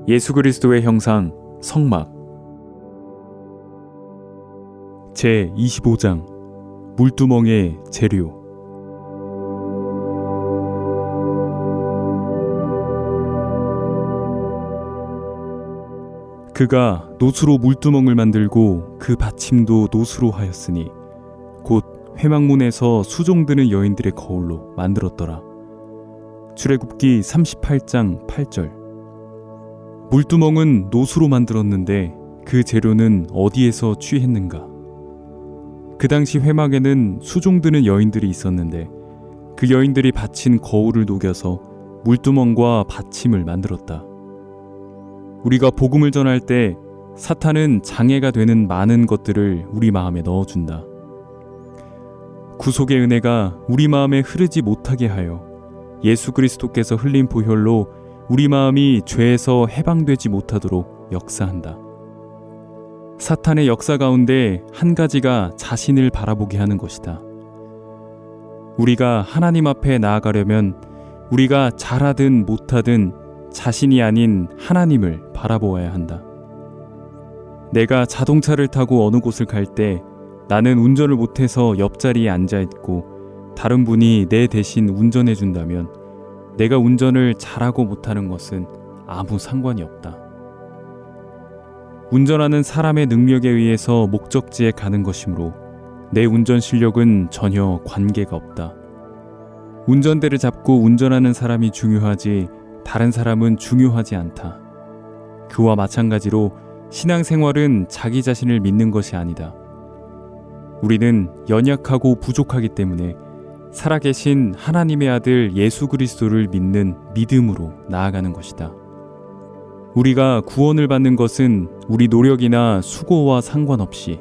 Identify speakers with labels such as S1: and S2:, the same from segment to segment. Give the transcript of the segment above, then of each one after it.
S1: 예수 그리스도의 형상 성막 제 25장 물두멍의 재료. 그가 노수로 물두멍을 만들고 그 받침도 노수로 하였으니 곧 회막문에서 수종드는 여인들의 거울로 만들었더라. 출애굽기 38장 8절. 물두멍은 노수로 만들었는데 그 재료는 어디에서 취했는가? 그 당시 회막에는 수종드는 여인들이 있었는데 그 여인들이 받친 거울을 녹여서 물두멍과 받침을 만들었다. 우리가 복음을 전할 때 사탄은 장애가 되는 많은 것들을 우리 마음에 넣어준다. 구속의 은혜가 우리 마음에 흐르지 못하게 하여 예수 그리스도께서 흘린 보혈로 우리 마음이 죄에서 해방되지 못하도록 역사한다. 사탄의 역사 가운데 한 가지가 자신을 바라보게 하는 것이다. 우리가 하나님 앞에 나아가려면 우리가 잘하든 못하든 자신이 아닌 하나님을 바라보아야 한다. 내가 자동차를 타고 어느 곳을 갈 때 나는 운전을 못해서 옆자리에 앉아있고 다른 분이 내 대신 운전해 준다면 내가 운전을 잘하고 못하는 것은 아무 상관이 없다. 운전하는 사람의 능력에 의해서 목적지에 가는 것이므로 내 운전 실력은 전혀 관계가 없다. 운전대를 잡고 운전하는 사람이 중요하지 다른 사람은 중요하지 않다. 그와 마찬가지로 신앙생활은 자기 자신을 믿는 것이 아니다. 우리는 연약하고 부족하기 때문에 살아계신 하나님의 아들 예수 그리스도를 믿는 믿음으로 나아가는 것이다. 우리가 구원을 받는 것은 우리 노력이나 수고와 상관없이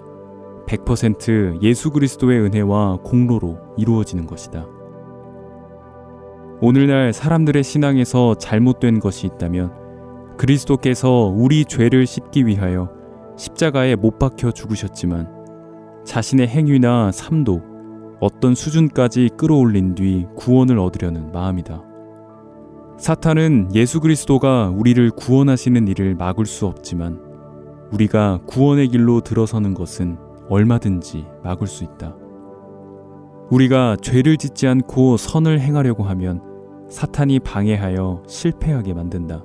S1: 100% 예수 그리스도의 은혜와 공로로 이루어지는 것이다. 오늘날 사람들의 신앙에서 잘못된 것이 있다면 그리스도께서 우리 죄를 씻기 위하여 십자가에 못 박혀 죽으셨지만 자신의 행위나 삶도 어떤 수준까지 끌어올린 뒤 구원을 얻으려는 마음이다. 사탄은 예수 그리스도가 우리를 구원하시는 일을 막을 수 없지만 우리가 구원의 길로 들어서는 것은 얼마든지 막을 수 있다. 우리가 죄를 짓지 않고 선을 행하려고 하면 사탄이 방해하여 실패하게 만든다.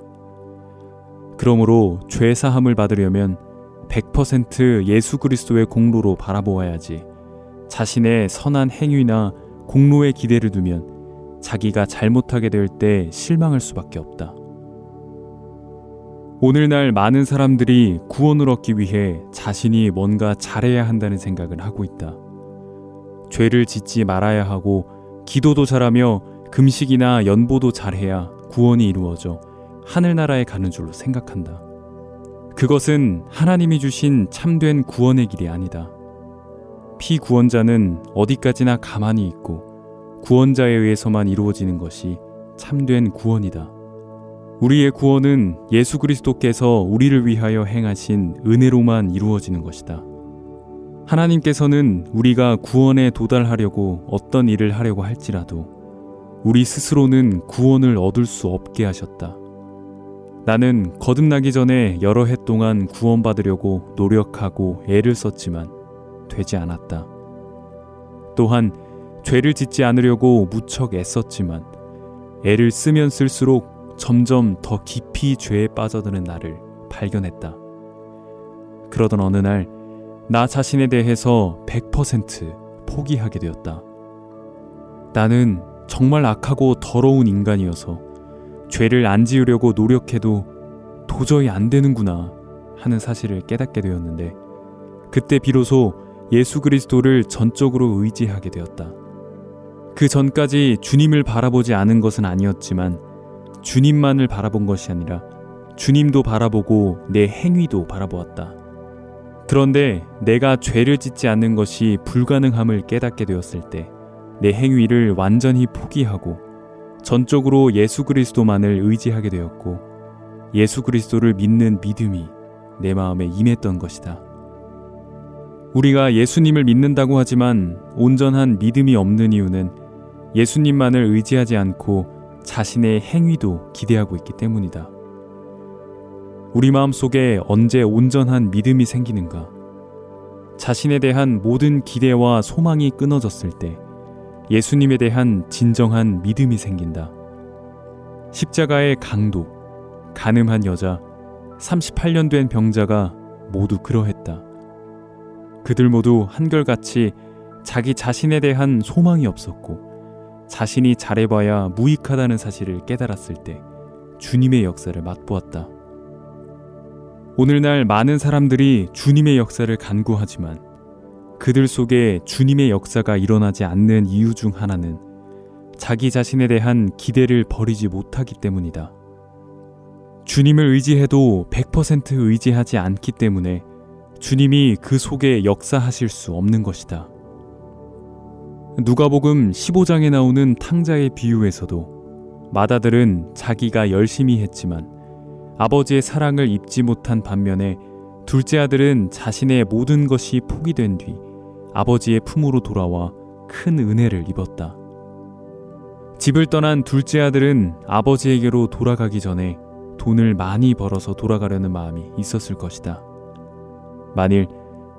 S1: 그러므로 죄 사함을 받으려면 100% 예수 그리스도의 공로로 바라보아야지 자신의 선한 행위나 공로에 기대를 두면 자기가 잘못하게 될 때 실망할 수밖에 없다. 오늘날 많은 사람들이 구원을 얻기 위해 자신이 뭔가 잘해야 한다는 생각을 하고 있다. 죄를 짓지 말아야 하고 기도도 잘하며 금식이나 연보도 잘해야 구원이 이루어져 하늘나라에 가는 줄로 생각한다. 그것은 하나님이 주신 참된 구원의 길이 아니다. 피구원자는 어디까지나 가만히 있고 구원자에 의해서만 이루어지는 것이 참된 구원이다. 우리의 구원은 예수 그리스도께서 우리를 위하여 행하신 은혜로만 이루어지는 것이다. 하나님께서는 우리가 구원에 도달하려고 어떤 일을 하려고 할지라도 우리 스스로는 구원을 얻을 수 없게 하셨다. 나는 거듭나기 전에 여러 해 동안 구원받으려고 노력하고 애를 썼지만 되지 않았다. 또한 죄를 짓지 않으려고 무척 애썼지만 애를 쓰면 쓸수록 점점 더 깊이 죄에 빠져드는 나를 발견했다. 그러던 어느 날 나 자신에 대해서 100% 포기하게 되었다. 나는 정말 악하고 더러운 인간이어서 죄를 안 지으려고 노력해도 도저히 안 되는구나 하는 사실을 깨닫게 되었는데 그때 비로소 예수 그리스도를 전적으로 의지하게 되었다. 그 전까지 주님을 바라보지 않은 것은 아니었지만 주님만을 바라본 것이 아니라 주님도 바라보고 내 행위도 바라보았다. 그런데 내가 죄를 짓지 않는 것이 불가능함을 깨닫게 되었을 때 내 행위를 완전히 포기하고 전적으로 예수 그리스도만을 의지하게 되었고 예수 그리스도를 믿는 믿음이 내 마음에 임했던 것이다. 우리가 예수님을 믿는다고 하지만 온전한 믿음이 없는 이유는 예수님만을 의지하지 않고 자신의 행위도 기대하고 있기 때문이다. 우리 마음속에 언제 온전한 믿음이 생기는가? 자신에 대한 모든 기대와 소망이 끊어졌을 때 예수님에 대한 진정한 믿음이 생긴다. 십자가의 강도, 간음한 여자, 38년 된 병자가 모두 그러했다. 그들 모두 한결같이 자기 자신에 대한 소망이 없었고 자신이 잘해봐야 무익하다는 사실을 깨달았을 때 주님의 역사를 맛보았다. 오늘날 많은 사람들이 주님의 역사를 간구하지만 그들 속에 주님의 역사가 일어나지 않는 이유 중 하나는 자기 자신에 대한 기대를 버리지 못하기 때문이다. 주님을 의지해도 100% 의지하지 않기 때문에 주님이 그 속에 역사하실 수 없는 것이다. 누가복음 15장에 나오는 탕자의 비유에서도 맏아들은 자기가 열심히 했지만 아버지의 사랑을 입지 못한 반면에 둘째 아들은 자신의 모든 것이 포기된 뒤 아버지의 품으로 돌아와 큰 은혜를 입었다. 집을 떠난 둘째 아들은 아버지에게로 돌아가기 전에 돈을 많이 벌어서 돌아가려는 마음이 있었을 것이다. 만일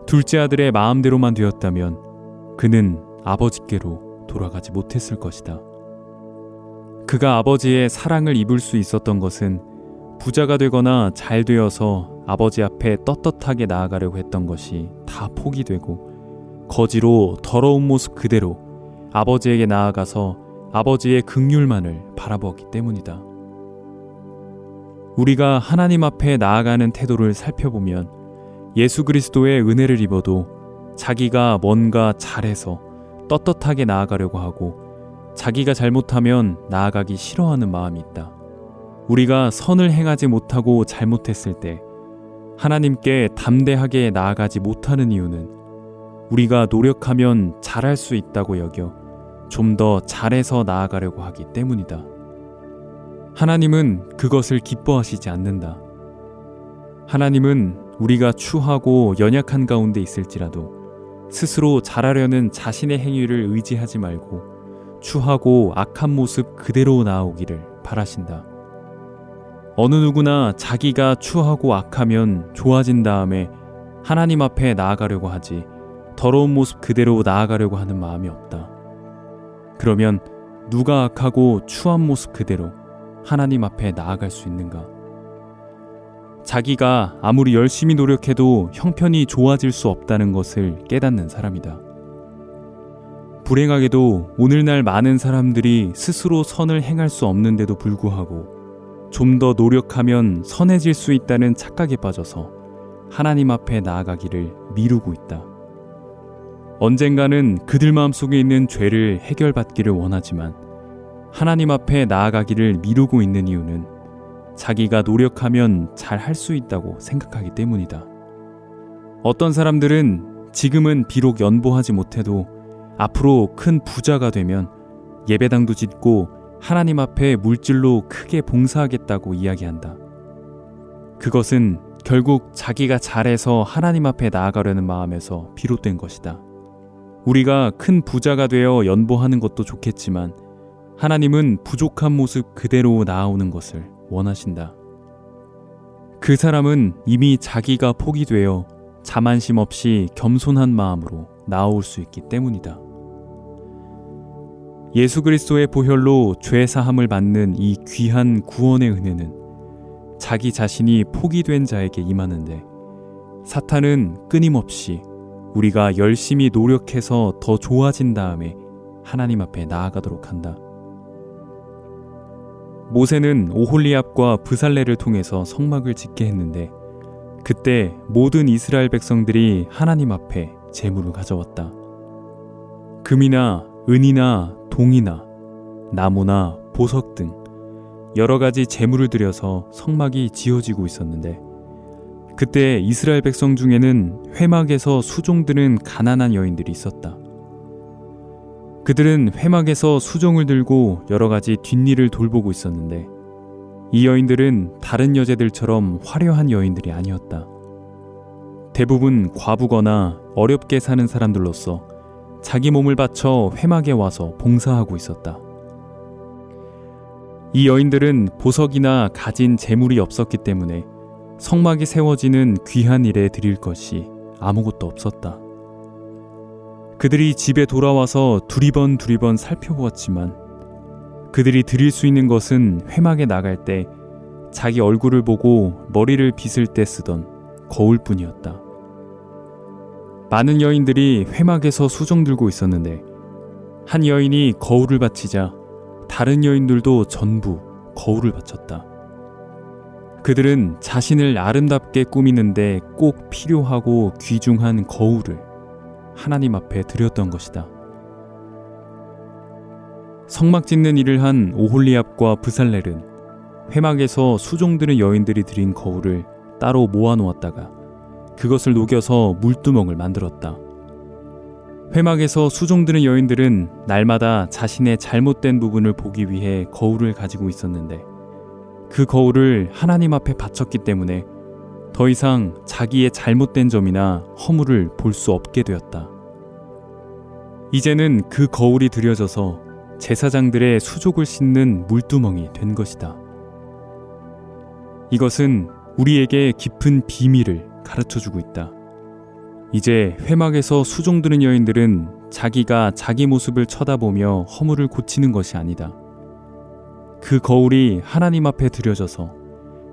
S1: 둘째 아들의 마음대로만 되었다면 그는 아버지께로 돌아가지 못했을 것이다. 그가 아버지의 사랑을 입을 수 있었던 것은 부자가 되거나 잘 되어서 아버지 앞에 떳떳하게 나아가려고 했던 것이 다 포기되고 거지로 더러운 모습 그대로 아버지에게 나아가서 아버지의 긍휼만을 바라보았기 때문이다. 우리가 하나님 앞에 나아가는 태도를 살펴보면 예수 그리스도의 은혜를 입어도 자기가 뭔가 잘해서 떳떳하게 나아가려고 하고 자기가 잘못하면 나아가기 싫어하는 마음이 있다. 우리가 선을 행하지 못하고 잘못했을 때 하나님께 담대하게 나아가지 못하는 이유는 우리가 노력하면 잘할 수 있다고 여겨 좀 더 잘해서 나아가려고 하기 때문이다. 하나님은 그것을 기뻐하시지 않는다. 하나님은 우리가 추하고 연약한 가운데 있을지라도 스스로 잘하려는 자신의 행위를 의지하지 말고 추하고 악한 모습 그대로 나아오기를 바라신다. 어느 누구나 자기가 추하고 악하면 좋아진 다음에 하나님 앞에 나아가려고 하지 더러운 모습 그대로 나아가려고 하는 마음이 없다. 그러면 누가 악하고 추한 모습 그대로 하나님 앞에 나아갈 수 있는가? 자기가 아무리 열심히 노력해도 형편이 좋아질 수 없다는 것을 깨닫는 사람이다. 불행하게도 오늘날 많은 사람들이 스스로 선을 행할 수 없는데도 불구하고 좀 더 노력하면 선해질 수 있다는 착각에 빠져서 하나님 앞에 나아가기를 미루고 있다. 언젠가는 그들 마음속에 있는 죄를 해결받기를 원하지만 하나님 앞에 나아가기를 미루고 있는 이유는 자기가 노력하면 잘 할 수 있다고 생각하기 때문이다. 어떤 사람들은 지금은 비록 연보하지 못해도 앞으로 큰 부자가 되면 예배당도 짓고 하나님 앞에 물질로 크게 봉사하겠다고 이야기한다. 그것은 결국 자기가 잘해서 하나님 앞에 나아가려는 마음에서 비롯된 것이다. 우리가 큰 부자가 되어 연보하는 것도 좋겠지만 하나님은 부족한 모습 그대로 나아오는 것을 원하신다. 그 사람은 이미 자기가 포기되어 자만심 없이 겸손한 마음으로 나아올 수 있기 때문이다. 예수 그리스도의 보혈로 죄 사함을 받는 이 귀한 구원의 은혜는 자기 자신이 포기된 자에게 임하는데 사탄은 끊임없이 우리가 열심히 노력해서 더 좋아진 다음에 하나님 앞에 나아가도록 한다. 모세는 오홀리압과 브살레를 통해서 성막을 짓게 했는데 그때 모든 이스라엘 백성들이 하나님 앞에 제물을 가져왔다. 금이나 은이나 동이나 나무나 보석 등 여러 가지 제물을 드려서 성막이 지어지고 있었는데 그때 이스라엘 백성 중에는 회막에서 수종드는 가난한 여인들이 있었다. 그들은 회막에서 수종을 들고 여러 가지 뒷일을 돌보고 있었는데 이 여인들은 다른 여자들처럼 화려한 여인들이 아니었다. 대부분 과부거나 어렵게 사는 사람들로서 자기 몸을 바쳐 회막에 와서 봉사하고 있었다. 이 여인들은 보석이나 가진 재물이 없었기 때문에 성막이 세워지는 귀한 일에 드릴 것이 아무것도 없었다. 그들이 집에 돌아와서 두리번 살펴보았지만 그들이 드릴 수 있는 것은 회막에 나갈 때 자기 얼굴을 보고 머리를 빗을 때 쓰던 거울뿐이었다. 많은 여인들이 회막에서 수종 들고 있었는데 한 여인이 거울을 바치자 다른 여인들도 전부 거울을 바쳤다. 그들은 자신을 아름답게 꾸미는데 꼭 필요하고 귀중한 거울을 하나님 앞에 드렸던 것이다. 성막 짓는 일을 한 오홀리압과 브살렐은 회막에서 수종드는 여인들이 드린 거울을 따로 모아놓았다가 그것을 녹여서 물두멍을 만들었다. 회막에서 수종드는 여인들은 날마다 자신의 잘못된 부분을 보기 위해 거울을 가지고 있었는데 그 거울을 하나님 앞에 바쳤기 때문에 더 이상 자기의 잘못된 점이나 허물을 볼 수 없게 되었다. 이제는 그 거울이 드려져서 제사장들의 수족을 씻는 물두멍이 된 것이다. 이것은 우리에게 깊은 비밀을 가르쳐주고 있다. 이제 회막에서 수종드는 여인들은 자기가 자기 모습을 쳐다보며 허물을 고치는 것이 아니다. 그 거울이 하나님 앞에 드려져서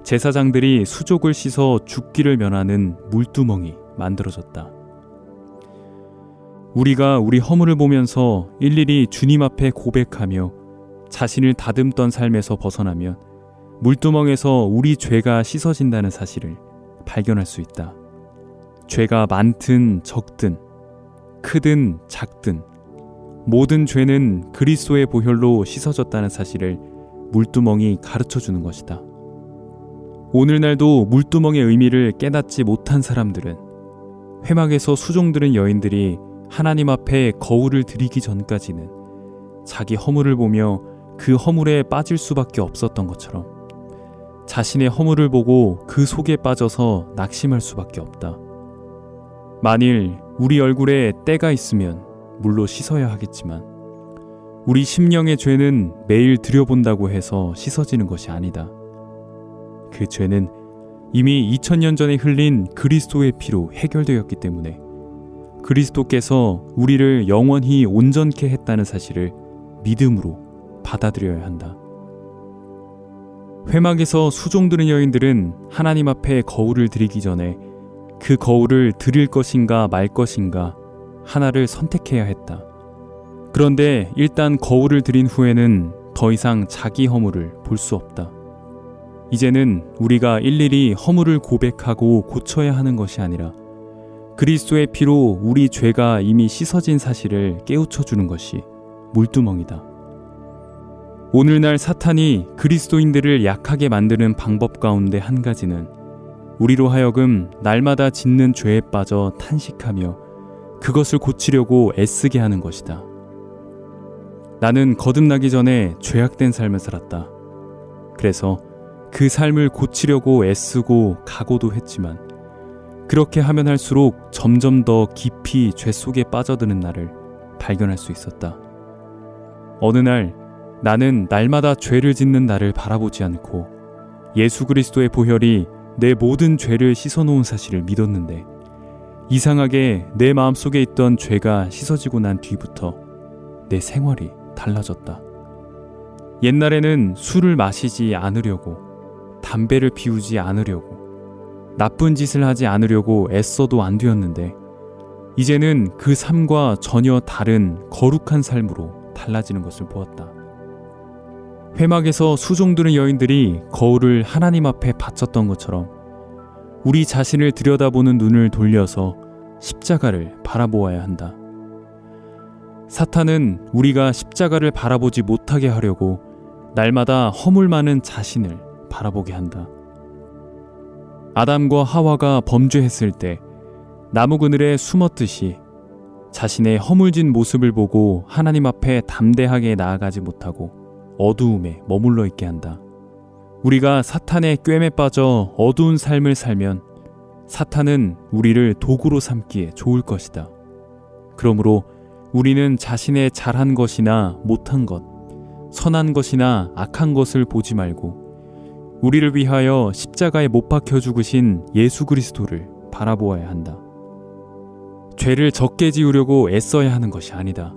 S1: 제사장들이 수족을 씻어 죽기를 면하는 물두멍이 만들어졌다. 우리가 우리 허물을 보면서 일일이 주님 앞에 고백하며 자신을 다듬던 삶에서 벗어나면 물두멍에서 우리 죄가 씻어진다는 사실을 발견할 수 있다. 죄가 많든 적든 크든 작든 모든 죄는 그리스도의 보혈로 씻어졌다는 사실을 물두멍이 가르쳐주는 것이다. 오늘날도 물두멍의 의미를 깨닫지 못한 사람들은 회막에서 수종드는 여인들이 하나님 앞에 거울을 드리기 전까지는 자기 허물을 보며 그 허물에 빠질 수밖에 없었던 것처럼 자신의 허물을 보고 그 속에 빠져서 낙심할 수밖에 없다. 만일 우리 얼굴에 때가 있으면 물로 씻어야 하겠지만 우리 심령의 죄는 매일 들여본다고 해서 씻어지는 것이 아니다. 그 죄는 이미 2000년 전에 흘린 그리스도의 피로 해결되었기 때문에 그리스도께서 우리를 영원히 온전케 했다는 사실을 믿음으로 받아들여야 한다. 회막에서 수종드는 여인들은 하나님 앞에 거울을 드리기 전에 그 거울을 드릴 것인가 말 것인가 하나를 선택해야 했다. 그런데 일단 거울을 드린 후에는 더 이상 자기 허물을 볼 수 없다. 이제는 우리가 일일이 허물을 고백하고 고쳐야 하는 것이 아니라 그리스도의 피로 우리 죄가 이미 씻어진 사실을 깨우쳐 주는 것이 물두멍이다. 오늘날 사탄이 그리스도인들을 약하게 만드는 방법 가운데 한 가지는 우리로 하여금 날마다 짓는 죄에 빠져 탄식하며 그것을 고치려고 애쓰게 하는 것이다. 나는 거듭나기 전에 죄악된 삶을 살았다. 그래서 그 삶을 고치려고 애쓰고 각오도 했지만 그렇게 하면 할수록 점점 더 깊이 죄 속에 빠져드는 나를 발견할 수 있었다. 어느 날 나는 날마다 죄를 짓는 나를 바라보지 않고 예수 그리스도의 보혈이 내 모든 죄를 씻어놓은 사실을 믿었는데 이상하게 내 마음속에 있던 죄가 씻어지고 난 뒤부터 내 생활이 달라졌다. 옛날에는 술을 마시지 않으려고, 담배를 피우지 않으려고, 나쁜 짓을 하지 않으려고 애써도 안 되었는데 이제는 그 삶과 전혀 다른 거룩한 삶으로 달라지는 것을 보았다. 회막에서 수종드는 여인들이 거울을 하나님 앞에 바쳤던 것처럼 우리 자신을 들여다보는 눈을 돌려서 십자가를 바라보아야 한다. 사탄은 우리가 십자가를 바라보지 못하게 하려고 날마다 허물 많은 자신을 바라보게 한다. 아담과 하와가 범죄했을 때 나무 그늘에 숨었듯이 자신의 허물진 모습을 보고 하나님 앞에 담대하게 나아가지 못하고 어두움에 머물러 있게 한다. 우리가 사탄의 꿰매 빠져 어두운 삶을 살면 사탄은 우리를 도구로 삼기에 좋을 것이다. 그러므로 우리는 자신의 잘한 것이나 못한 것, 선한 것이나 악한 것을 보지 말고 우리를 위하여 십자가에 못 박혀 죽으신 예수 그리스도를 바라보아야 한다. 죄를 적게 지으려고 애써야 하는 것이 아니다.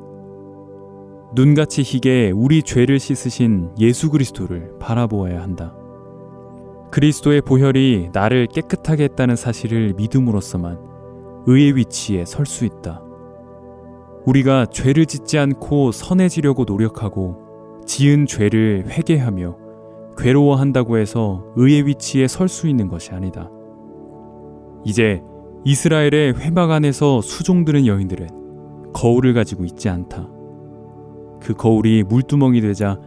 S1: 눈같이 희게 우리 죄를 씻으신 예수 그리스도를 바라보아야 한다. 그리스도의 보혈이 나를 깨끗하게 했다는 사실을 믿음으로써만 의의 위치에 설 수 있다. 우리가 죄를 짓지 않고 선해지려고 노력하고 지은 죄를 회개하며 괴로워한다고 해서 의의 위치에 설 수 있는 것이 아니다. 이제 이스라엘의 회막 안에서 수종드는 여인들은 거울을 가지고 있지 않다. 그 거울이 물두멍이 되자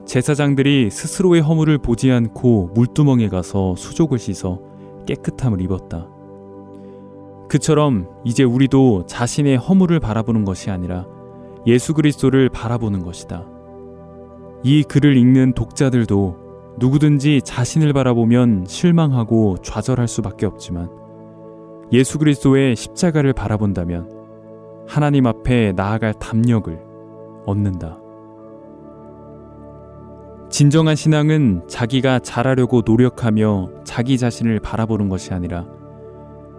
S1: 제사장들이 스스로의 허물을 보지 않고 물두멍에 가서 수족을 씻어 깨끗함을 입었다. 그처럼 이제 우리도 자신의 허물을 바라보는 것이 아니라 예수 그리스도를 바라보는 것이다. 이 글을 읽는 독자들도 누구든지 자신을 바라보면 실망하고 좌절할 수밖에 없지만 예수 그리스도의 십자가를 바라본다면 하나님 앞에 나아갈 담력을 얻는다. 진정한 신앙은 자기가 잘하려고 노력하며 자기 자신을 바라보는 것이 아니라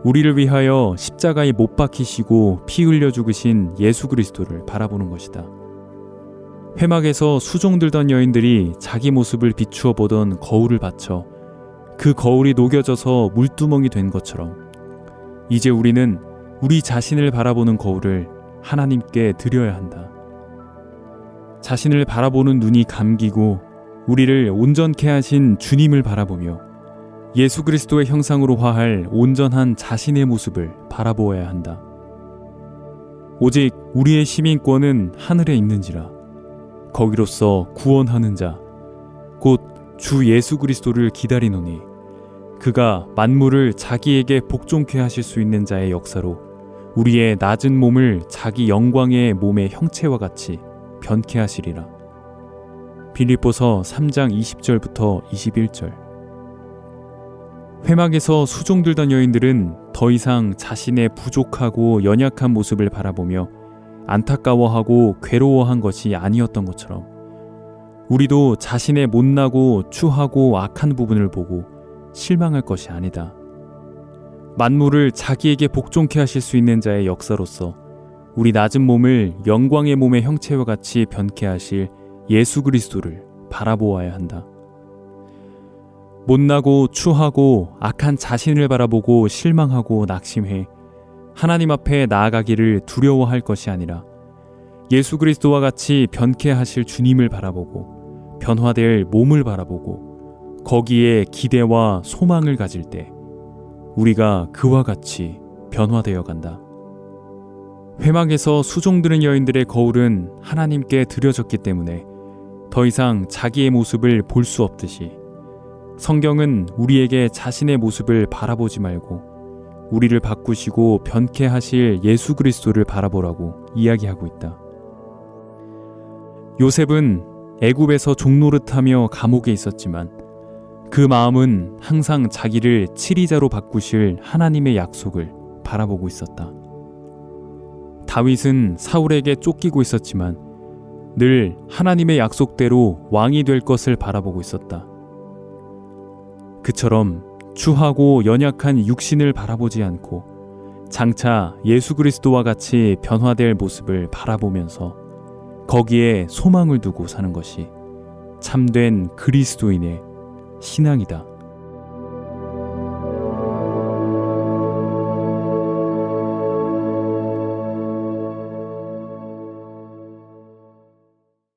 S1: 우리를 위하여 십자가에 못 박히시고 피 흘려 죽으신 예수 그리스도를 바라보는 것이다. 회막에서 수종들던 여인들이 자기 모습을 비추어 보던 거울을 받쳐 그 거울이 녹여져서 물두멍이 된 것처럼 이제 우리는 우리 자신을 바라보는 거울을 하나님께 드려야 한다. 자신을 바라보는 눈이 감기고 우리를 온전케 하신 주님을 바라보며 예수 그리스도의 형상으로 화할 온전한 자신의 모습을 바라보아야 한다. 오직 우리의 시민권은 하늘에 있는지라 거기로서 구원하는 자 곧 주 예수 그리스도를 기다리노니 그가 만물을 자기에게 복종케 하실 수 있는 자의 역사로 우리의 낮은 몸을 자기 영광의 몸의 형체와 같이 변케 하시리라. 빌립보서 3장 20절부터 21절. 회막에서 수종들던 여인들은 더 이상 자신의 부족하고 연약한 모습을 바라보며 안타까워하고 괴로워한 것이 아니었던 것처럼 우리도 자신의 못나고 추하고 악한 부분을 보고 실망할 것이 아니다. 만물을 자기에게 복종케 하실 수 있는 자의 역사로서 우리 낮은 몸을 영광의 몸의 형체와 같이 변케 하실 예수 그리스도를 바라보아야 한다. 못나고 추하고 악한 자신을 바라보고 실망하고 낙심해 하나님 앞에 나아가기를 두려워할 것이 아니라 예수 그리스도와 같이 변케 하실 주님을 바라보고 변화될 몸을 바라보고 거기에 기대와 소망을 가질 때 우리가 그와 같이 변화되어 간다. 회막에서 수종드는 여인들의 거울은 하나님께 드려졌기 때문에 더 이상 자기의 모습을 볼 수 없듯이 성경은 우리에게 자신의 모습을 바라보지 말고 우리를 바꾸시고 변케 하실 예수 그리스도를 바라보라고 이야기하고 있다. 요셉은 애굽에서 종노릇하며 감옥에 있었지만 그 마음은 항상 자기를 치리자로 바꾸실 하나님의 약속을 바라보고 있었다. 다윗은 사울에게 쫓기고 있었지만 늘 하나님의 약속대로 왕이 될 것을 바라보고 있었다. 그처럼 추하고 연약한 육신을 바라보지 않고 장차 예수 그리스도와 같이 변화될 모습을 바라보면서 거기에 소망을 두고 사는 것이 참된 그리스도인의 신앙이다.